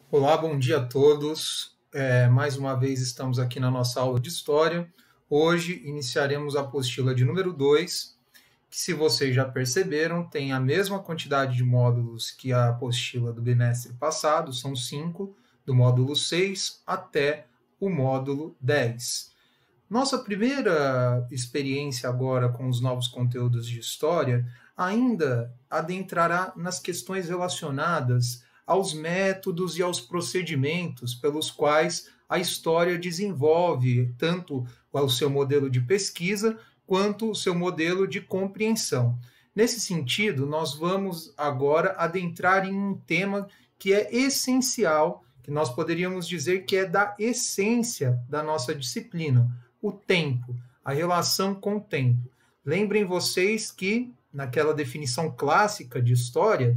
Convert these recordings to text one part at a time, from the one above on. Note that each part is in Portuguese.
Olá, bom dia a todos. Mais uma vez estamos aqui na nossa aula de História. Hoje iniciaremos a apostila de número 2, que, se vocês já perceberam, tem a mesma quantidade de módulos que a apostila do bimestre passado, são 5, do módulo 6 até o módulo 10. Nossa primeira experiência agora com os novos conteúdos de História ainda adentrará nas questões relacionadas aos métodos e aos procedimentos pelos quais a história desenvolve tanto o seu modelo de pesquisa quanto o seu modelo de compreensão. Nesse sentido, nós vamos agora adentrar em um tema que é essencial, que nós poderíamos dizer que é da essência da nossa disciplina: o tempo, a relação com o tempo. Lembrem vocês que, naquela definição clássica de história,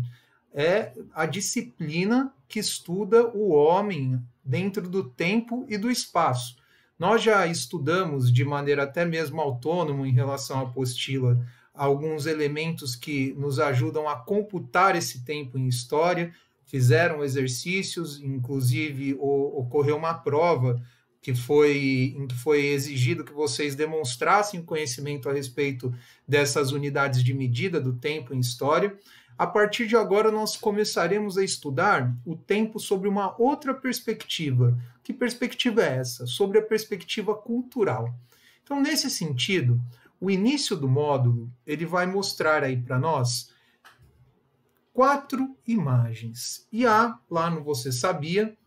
é a disciplina que estuda o homem dentro do tempo e do espaço. Nós já estudamos de maneira até mesmo autônoma em relação à apostila alguns elementos que nos ajudam a computar esse tempo em história, fizeram exercícios, inclusive ocorreu uma prova em que foi exigido que vocês demonstrassem conhecimento a respeito dessas unidades de medida do tempo em história. A partir de agora, nós começaremos a estudar o tempo sobre uma outra perspectiva. Que perspectiva é essa? Sobre a perspectiva cultural. Então, nesse sentido, o início do módulo ele vai mostrar aí para nós 4 imagens. E há, lá no Você Sabia,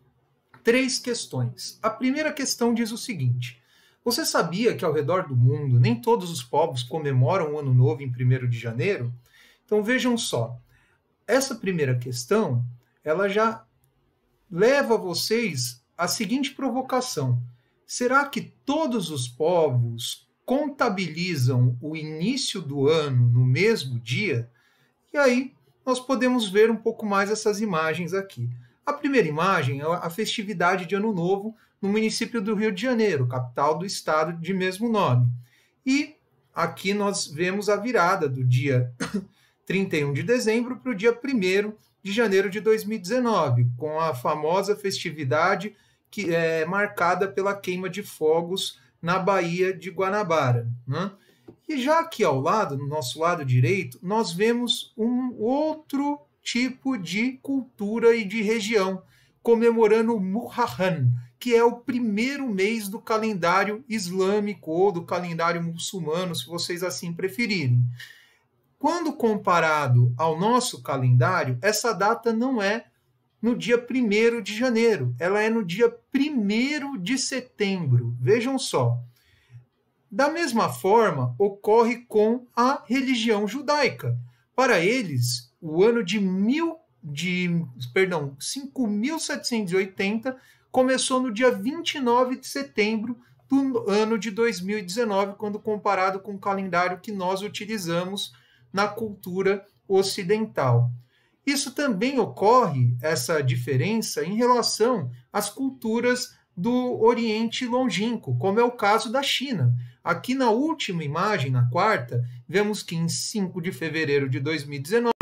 3 questões. A primeira questão diz o seguinte: você sabia que ao redor do mundo nem todos os povos comemoram o Ano Novo em 1º de janeiro? Então vejam só, essa primeira questão, ela já leva vocês à seguinte provocação: será que todos os povos contabilizam o início do ano no mesmo dia? E aí nós podemos ver um pouco mais essas imagens aqui. A primeira imagem é a festividade de Ano Novo no município do Rio de Janeiro, capital do estado de mesmo nome. E aqui nós vemos a virada do dia 31 de dezembro para o dia 1º de janeiro de 2019, com a famosa festividade que é marcada pela queima de fogos na Baía de Guanabara, né? E já aqui ao lado, no nosso lado direito, nós vemos um outro tipo de cultura e de região, comemorando o Muharram, que é o primeiro mês do calendário islâmico ou do calendário muçulmano, se vocês assim preferirem. Quando comparado ao nosso calendário, essa data não é no dia 1º de janeiro, ela é no dia 1º de setembro. Vejam só. Da mesma forma, ocorre com a religião judaica. Para eles, o ano de 5.780 começou no dia 29 de setembro do ano de 2019, quando comparado com o calendário que nós utilizamos na cultura ocidental. Isso também ocorre, essa diferença, em relação às culturas do Oriente Longínquo, como é o caso da China. Aqui na última imagem, na quarta, vemos que em 5 de fevereiro de 2019,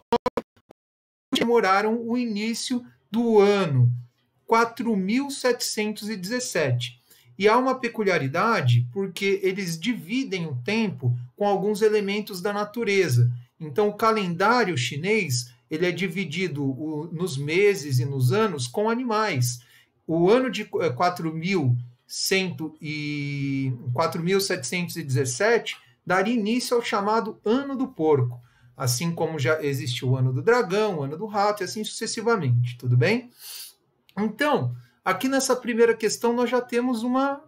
comemoraram o início do ano 4.717. E há uma peculiaridade, porque eles dividem o tempo com alguns elementos da natureza. Então, o calendário chinês ele é dividido nos meses e nos anos com animais. O ano de 4.717 daria início ao chamado Ano do Porco, assim como já existe o Ano do Dragão, o Ano do Rato e assim sucessivamente, tudo bem? Então, aqui nessa primeira questão nós já temos uma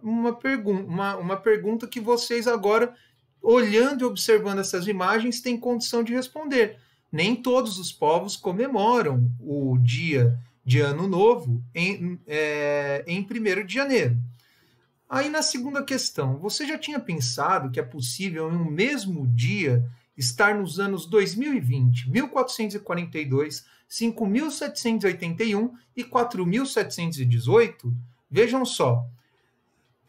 pergunta que vocês agora, olhando e observando essas imagens, têm condição de responder. Nem todos os povos comemoram o dia de Ano Novo em 1º de janeiro. Aí na segunda questão, você já tinha pensado que é possível em um mesmo dia estar nos anos 2020, 1442, 5.781 e 4.718? Vejam só.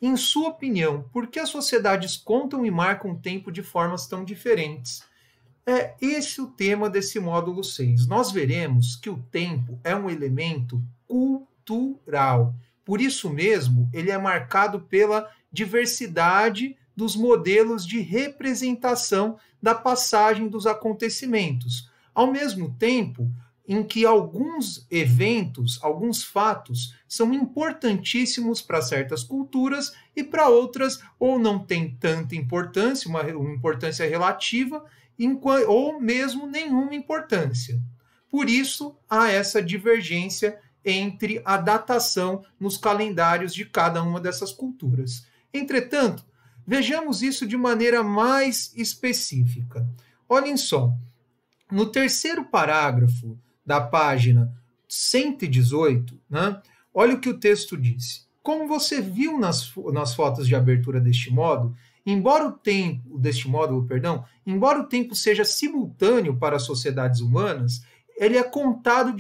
Em sua opinião, por que as sociedades contam e marcam o tempo de formas tão diferentes? É esse o tema desse módulo 6. Nós veremos que o tempo é um elemento cultural. Por isso mesmo, ele é marcado pela diversidade dos modelos de representação da passagem dos acontecimentos. Ao mesmo tempo em que alguns eventos, alguns fatos, são importantíssimos para certas culturas e para outras ou não tem tanta importância, uma importância relativa, ou mesmo nenhuma importância. Por isso, há essa divergência entre a datação nos calendários de cada uma dessas culturas. Entretanto, vejamos isso de maneira mais específica. Olhem só, no terceiro parágrafo da página 118, né, olha o que o texto diz. Como você viu nas fotos de abertura deste módulo, embora o tempo seja simultâneo para as sociedades humanas, ele é contado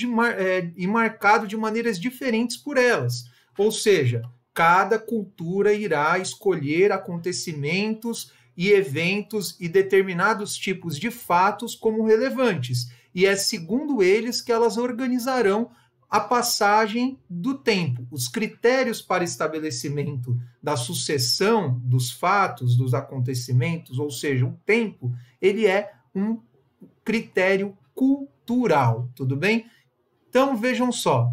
e marcado de maneiras diferentes por elas. Ou seja, cada cultura irá escolher acontecimentos e eventos e determinados tipos de fatos como relevantes. E é segundo eles que elas organizarão a passagem do tempo. Os critérios para estabelecimento da sucessão dos fatos, dos acontecimentos, ou seja, o tempo, ele é um critério cultural, tudo bem? Então, vejam só.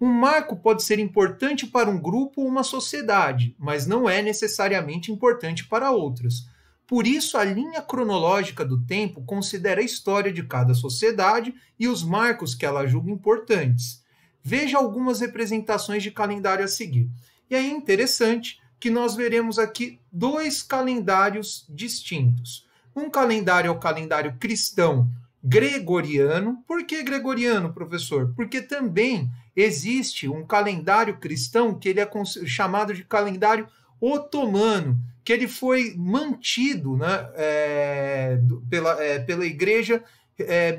Um marco pode ser importante para um grupo ou uma sociedade, mas não é necessariamente importante para outras. Por isso, a linha cronológica do tempo considera a história de cada sociedade e os marcos que ela julga importantes. Veja algumas representações de calendário a seguir. E aí é interessante que nós veremos aqui dois calendários distintos. Um calendário é o calendário cristão gregoriano. Por que gregoriano, professor? Porque também existe um calendário cristão que ele é chamado de calendário otomano, que ele foi mantido, né, pela Igreja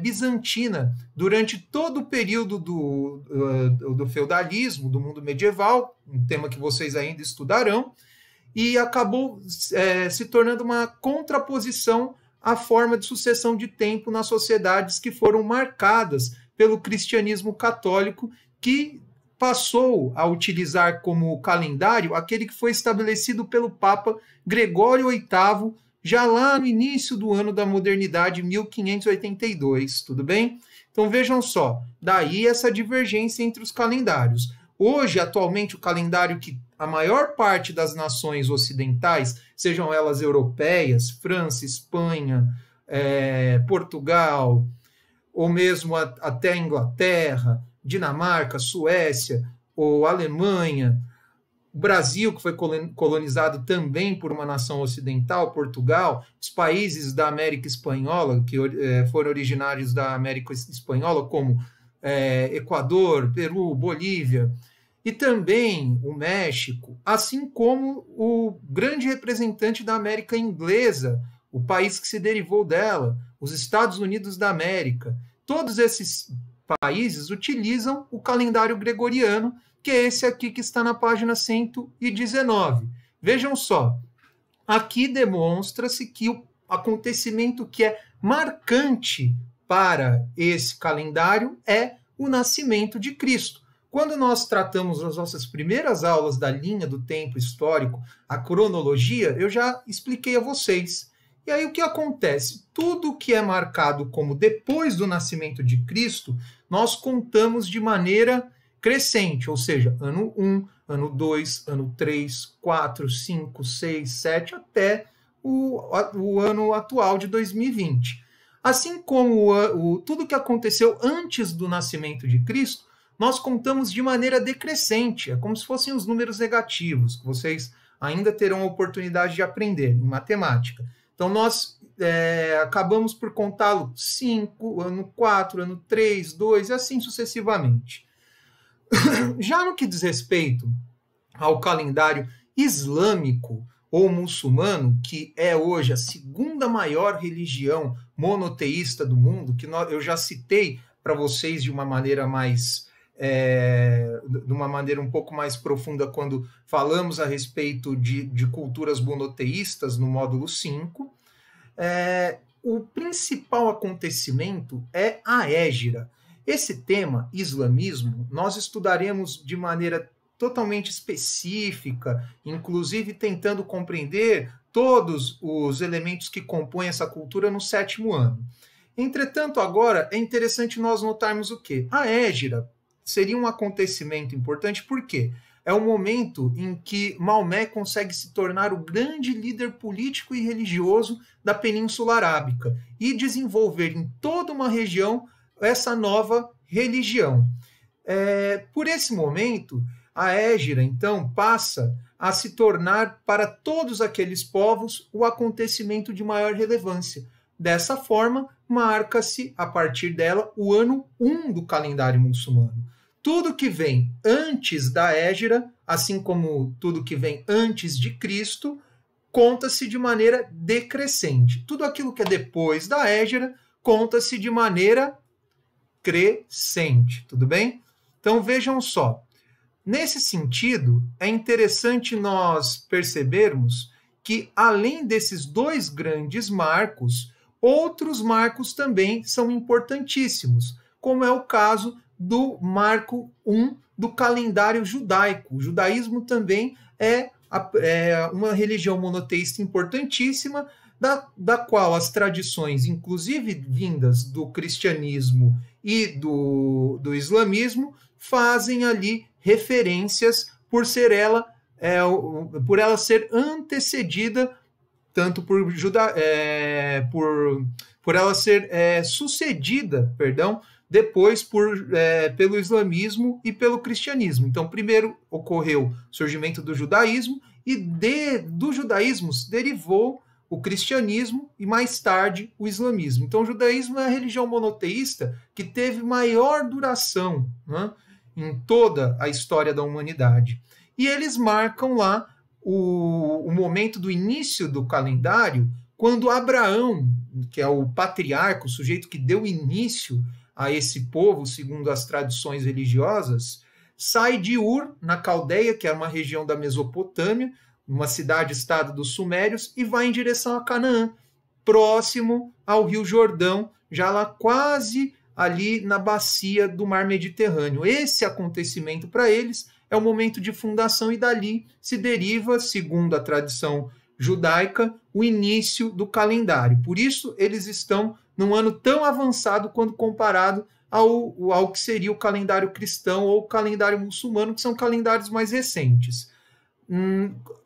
bizantina durante todo o período do feudalismo, do mundo medieval, um tema que vocês ainda estudarão, e acabou se tornando uma contraposição à forma de sucessão de tempo nas sociedades que foram marcadas pelo cristianismo católico, que passou a utilizar como calendário aquele que foi estabelecido pelo Papa Gregório VIII, já lá no início do ano da modernidade, 1582, tudo bem? Então vejam só, daí essa divergência entre os calendários. Hoje, atualmente, o calendário que a maior parte das nações ocidentais, sejam elas europeias, França, Espanha, Portugal, ou mesmo até a Inglaterra, Dinamarca, Suécia ou Alemanha, o Brasil, que foi colonizado também por uma nação ocidental, Portugal, os países da América Espanhola, que foram originários da América Espanhola, como Equador, Peru, Bolívia, e também o México, assim como o grande representante da América inglesa, o país que se derivou dela, os Estados Unidos da América. Todos esses países utilizam o calendário gregoriano, que é esse aqui que está na página 119. Vejam só, aqui demonstra-se que o acontecimento que é marcante para esse calendário é o nascimento de Cristo. Quando nós tratamos nas nossas primeiras aulas da linha do tempo histórico, a cronologia, eu já expliquei a vocês. E aí o que acontece? Tudo que é marcado como depois do nascimento de Cristo, nós contamos de maneira crescente, ou seja, ano 1, ano 2, ano 3, 4, 5, 6, 7, até o ano atual de 2020. Assim como tudo que aconteceu antes do nascimento de Cristo, nós contamos de maneira decrescente, é como se fossem os números negativos, que vocês ainda terão a oportunidade de aprender em matemática. Então, nós acabamos por contá-lo 5, ano 4, ano 3, 2, e assim sucessivamente. Já no que diz respeito ao calendário islâmico ou muçulmano, que é hoje a segunda maior religião monoteísta do mundo, que eu já citei para vocês de uma maneira um pouco mais profunda quando falamos a respeito de culturas monoteístas no módulo 5, o principal acontecimento é a Hégira. Esse tema, islamismo, nós estudaremos de maneira totalmente específica, inclusive tentando compreender todos os elementos que compõem essa cultura no 7º ano. Entretanto, agora é interessante nós notarmos o quê? A Hégira seria um acontecimento importante, por quê? É o momento em que Maomé consegue se tornar o grande líder político e religioso da Península Arábica e desenvolver em toda uma região essa nova religião. Por esse momento, a Hégira, então, passa a se tornar para todos aqueles povos o acontecimento de maior relevância. Dessa forma, marca-se, a partir dela, o ano 1 do calendário muçulmano. Tudo que vem antes da Hégira, assim como tudo que vem antes de Cristo, conta-se de maneira decrescente. Tudo aquilo que é depois da Hégira, conta-se de maneira crescente. Tudo bem? Então, vejam só. Nesse sentido, é interessante nós percebermos que, além desses dois grandes marcos, outros marcos também são importantíssimos, como é o caso do marco 1 do calendário judaico. O judaísmo também é uma religião monoteísta importantíssima, da qual as tradições, inclusive vindas do cristianismo e do islamismo, fazem ali referências por ela ser antecedida tanto por ela ser sucedida, depois pelo islamismo e pelo cristianismo. Então, primeiro ocorreu o surgimento do judaísmo e do judaísmo derivou o cristianismo e mais tarde o islamismo. Então, o judaísmo é a religião monoteísta que teve maior duração, né, em toda a história da humanidade. E eles marcam lá o momento do início do calendário, quando Abraão, que é o patriarca, o sujeito que deu início a esse povo, segundo as tradições religiosas, sai de Ur, na Caldeia, que é uma região da Mesopotâmia, uma cidade-estado dos Sumérios, e vai em direção a Canaã, próximo ao Rio Jordão, já lá quase ali na bacia do Mar Mediterrâneo. Esse acontecimento para eles é o momento de fundação e dali se deriva, segundo a tradição judaica, o início do calendário. Por isso, eles estão num ano tão avançado quando comparado ao que seria o calendário cristão ou o calendário muçulmano, que são calendários mais recentes.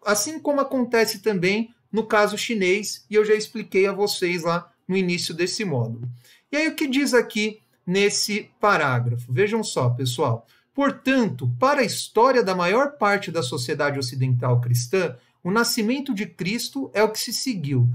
Assim como acontece também no caso chinês, e eu já expliquei a vocês lá no início desse módulo. E aí o que diz aqui nesse parágrafo? Vejam só, pessoal. Portanto, para a história da maior parte da sociedade ocidental cristã, o nascimento de Cristo é o que se seguiu.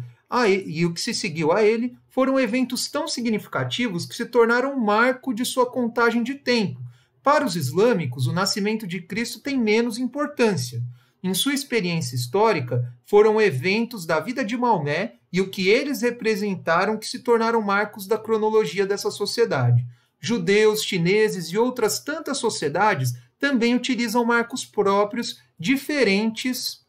E o que se seguiu a ele foram eventos tão significativos que se tornaram um marco de sua contagem de tempo. Para os islâmicos, o nascimento de Cristo tem menos importância. Em sua experiência histórica, foram eventos da vida de Maomé e o que eles representaram que se tornaram marcos da cronologia dessa sociedade. Judeus, chineses e outras tantas sociedades também utilizam marcos próprios diferentes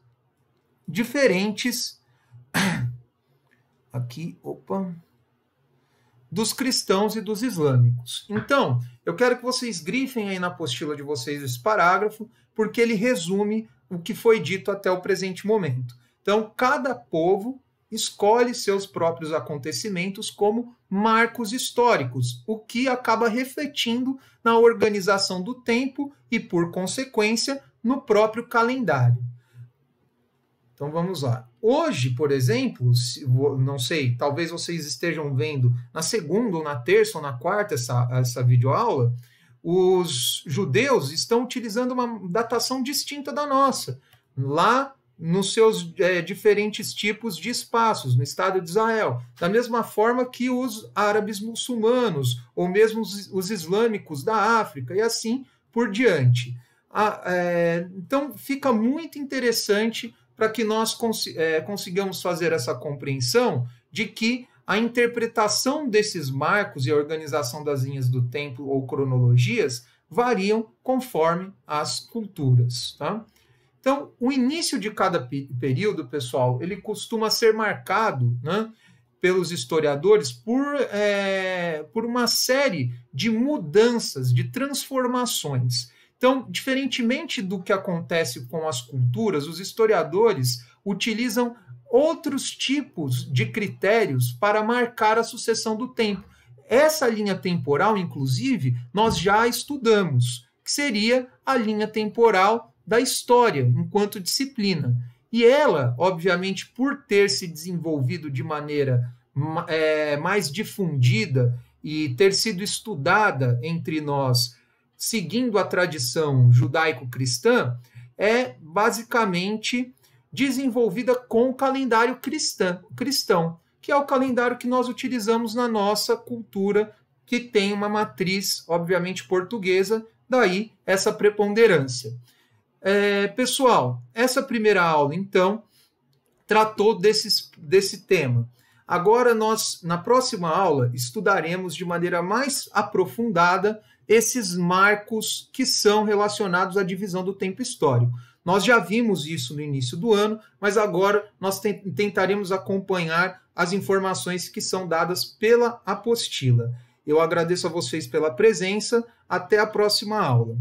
dos cristãos e dos islâmicos. Então, eu quero que vocês grifem aí na apostila de vocês esse parágrafo, porque ele resume o que foi dito até o presente momento. Então, cada povo escolhe seus próprios acontecimentos como marcos históricos, o que acaba refletindo na organização do tempo e, por consequência, no próprio calendário. Então vamos lá. Hoje, por exemplo, não sei, talvez vocês estejam vendo na segunda, ou na terça, ou na quarta essa videoaula, os judeus estão utilizando uma datação distinta da nossa, lá nos seus diferentes tipos de espaços, no Estado de Israel. Da mesma forma que os árabes muçulmanos, ou mesmo os islâmicos da África, e assim por diante. Então, fica muito interessante para que nós consigamos fazer essa compreensão de que a interpretação desses marcos e a organização das linhas do tempo ou cronologias variam conforme as culturas, tá? Então, o início de cada período, pessoal, ele costuma ser marcado, né, pelos historiadores por uma série de mudanças, de transformações. Então, diferentemente do que acontece com as culturas, os historiadores utilizam outros tipos de critérios para marcar a sucessão do tempo. Essa linha temporal, inclusive, nós já estudamos, que seria a linha temporal da história, enquanto disciplina. E ela, obviamente, por ter se desenvolvido de maneira mais difundida e ter sido estudada entre nós, seguindo a tradição judaico-cristã, é basicamente desenvolvida com o calendário cristão, que é o calendário que nós utilizamos na nossa cultura, que tem uma matriz, obviamente, portuguesa, daí essa preponderância. Pessoal, essa primeira aula, então, tratou desse tema. Agora, nós, na próxima aula, estudaremos de maneira mais aprofundada esses marcos que são relacionados à divisão do tempo histórico. Nós já vimos isso no início do ano, mas agora nós tentaremos acompanhar as informações que são dadas pela apostila. Eu agradeço a vocês pela presença. Até a próxima aula.